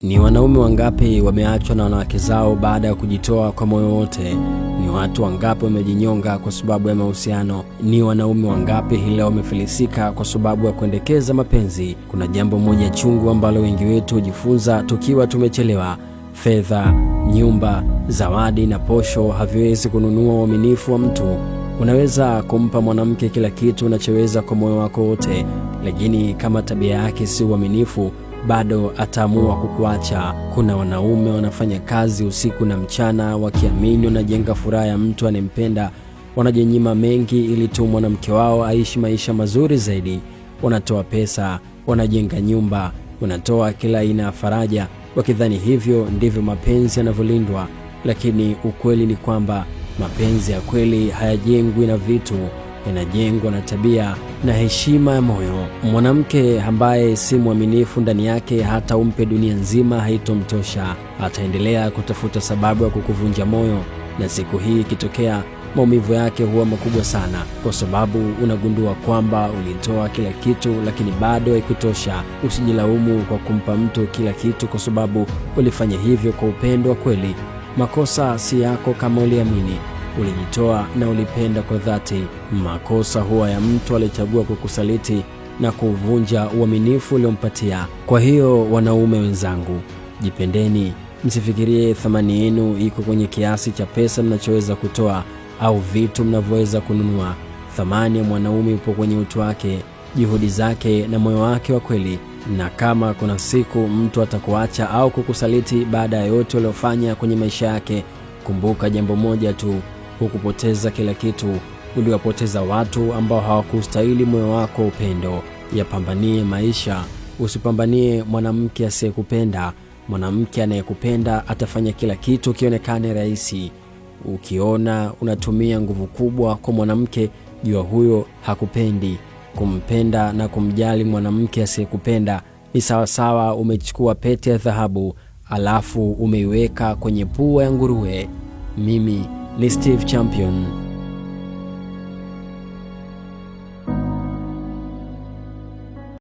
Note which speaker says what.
Speaker 1: Ni wanaume wangapi wameachwa na wanawake zao baada ya kujitoa kwa moyo wote? Ni watu wangapi wamejinyonga kwa sababu ya mahusiano? Ni wanaume wangapi hii leo wamefilisika kwa sababu ya kuendekeza mapenzi? Kuna jambo moja chungu ambalo wengi wetu hujifunza tukiwa tumechelewa. Fedha, nyumba, zawadi na posho haviwezi kununua uaminifu wa mtu. Unaweza kumpa mwanamke kila kitu unachoweza kwa moyo wako wote, lakini kama tabia yake si uaminifu, bado ataamua kukuacha. Kuna wanaume wanafanya kazi usiku na mchana wakiamini wanajenga furaha ya mtu anempenda. Wanajinyima mengi ili tu mwanamke wao aishi maisha mazuri zaidi. Wanatoa pesa, wanajenga nyumba, wanatoa kila aina ya faraja, wakidhani hivyo ndivyo mapenzi yanavyolindwa. Lakini ukweli ni kwamba mapenzi ya kweli hayajengwi na vitu, yanajengwa na tabia na heshima ya moyo. Mwanamke ambaye si mwaminifu ndani yake, hata umpe dunia nzima haitomtosha. Ataendelea kutafuta sababu ya kukuvunja moyo, na siku hii ikitokea, maumivu yake huwa makubwa sana, kwa sababu unagundua kwamba ulitoa kila kitu lakini bado haikutosha. Usijilaumu kwa kumpa mtu kila kitu, kwa sababu ulifanya hivyo kwa upendo wa kweli. Makosa si yako kama uliamini, ulijitoa na ulipenda kwa dhati. Makosa huwa ya mtu alichagua kukusaliti na kuvunja uaminifu uliompatia. Kwa hiyo wanaume wenzangu, jipendeni. Msifikirie thamani yenu iko kwenye kiasi cha pesa mnachoweza kutoa au vitu mnavyoweza kununua. Thamani ya mwanaume ipo kwenye utu wake, juhudi zake na moyo wake wa kweli. Na kama kuna siku mtu atakuacha au kukusaliti baada ya yote uliofanya kwenye maisha yake, kumbuka jambo moja tu: hukupoteza kila kitu, uliwapoteza watu ambao hawakustahili moyo wako upendo. Yapambanie maisha, usipambanie mwanamke asiyekupenda. Mwanamke anayekupenda atafanya kila kitu kionekane rahisi. Ukiona unatumia nguvu kubwa kwa mwanamke, jua huyo hakupendi. Kumpenda na kumjali mwanamke asiyekupenda ni sawasawa umechukua pete ya dhahabu alafu umeiweka kwenye pua ya nguruwe. Mimi ni Steve Champion.